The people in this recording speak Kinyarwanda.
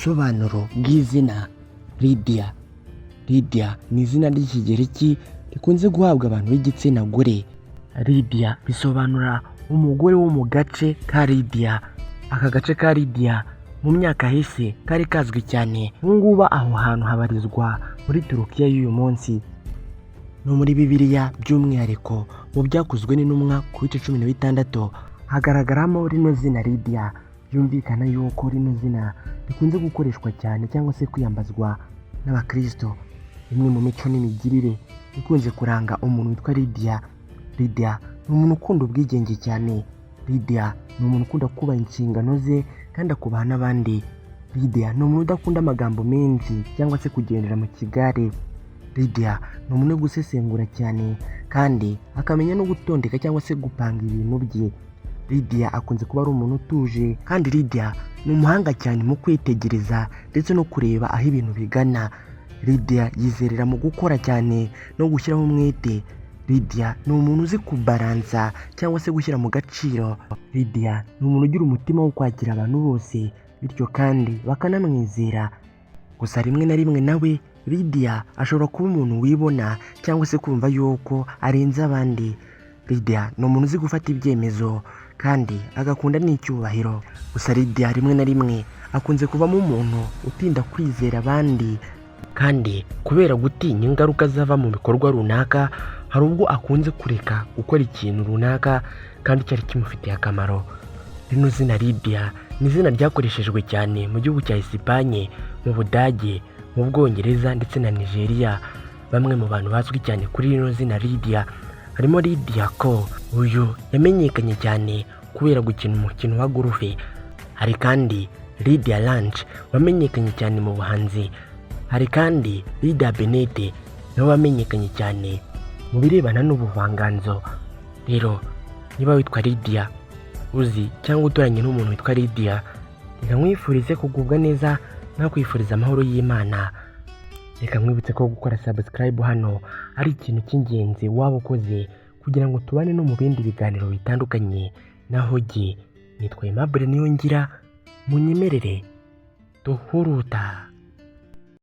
Ubusobanuro bw'izina Lydia. Lydia ni izina ry'ikigereki rikunze guhabwa abantu b'igitsina gore. Lydia bisobanura umugore wo mu gace ka Lydia. Aka gace ka Lydia mu myaka hese kari kazwi cyane. Ngubu aho hantu habarizwa muri Turukiya y'uyu munsi. No muri Bibiliya by'umwihariko mu byakozwe n'intumwa ku bice 16 hagaragaramo rino zina Lydia. Byumvikana yuko rino zina rikunze gukoreshwa cyane cyangwa se kwiyambazwa n'abakristo. Imwe mu mico n'imigirire ikunze kuranga umuntu witwa Lydia. Lydia ni umuntu ukunda ubwigenge cyane. Lydia ni umuntu ukunda kubaha inshingano ze kandi akubaha n'abandi. Lydia ni umuntu udakunda amagambo menshi cyangwa se kugendera mu kigare. Lydia ni umuntu wo gusesengura cyane kandi akamenya no gutondeka cyangwa se gupanga ibintu bye. Lydia akunze kuba ari umuntu utuje kandi Lydia ni umuhanga cyane mu kwitegereza ndetse no kureba aho ibintu bigana. Lydia yizerera mu gukora cyane no gushyiraho umwete. Lydia ni umuntu uzi kubaransa cyangwa se gushyira mu gaciro. Lydia ni umuntu ugira umutima wo kwakira abantu bose bityo kandi bakanamwizera. Gusa rimwe na rimwe nawe Lydia ashobora kuba umuntu wibona cyangwa se kumva yuko arenze abandi. Lydia ni umuntu uzi gufata ibyemezo kandi agakunda n'icyubahiro. Gusa Lydia rimwe na rimwe akunze kubamo umuntu utinda kwizera abandi kandi kubera gutinya ingaruka zava mu bikorwa runaka hari ubwo akunze kureka gukora ikintu runaka kandi cyari kimufitiye akamaro. Rino zina Lydia ni izina ryakoreshejwe cyane mu gihugu cya Esipanye, mu Budage, mu Bwongereza ndetse na Nigeria. Bamwe mu bantu bazwi cyane kuri rino zina Lydia harimo Lydia Ko. Uyu yamenyekanye cyane kubera gukina umukino wa golf. Hari kandi Lydia Lunch wamenyekanye cyane mu buhanzi. Hari kandi Lydia Benete nawe wamenyekanye cyane mu birebana n'ubuvanganzo. Rero niba witwa Lydia uzi cyangwa uturanye n'umuntu witwa Lydia, reka nkwifurize kugubwa neza no kwifuriza amahoro y'Imana. Reka nkwibutse ko gukora subscribe hano ari ikintu cy'ingenzi waba ukoze kugira ngo tubane no mu bindi biganiro bitandukanye. Naho jye nitwa Aimable Niyongira, munyemerere duhuruta.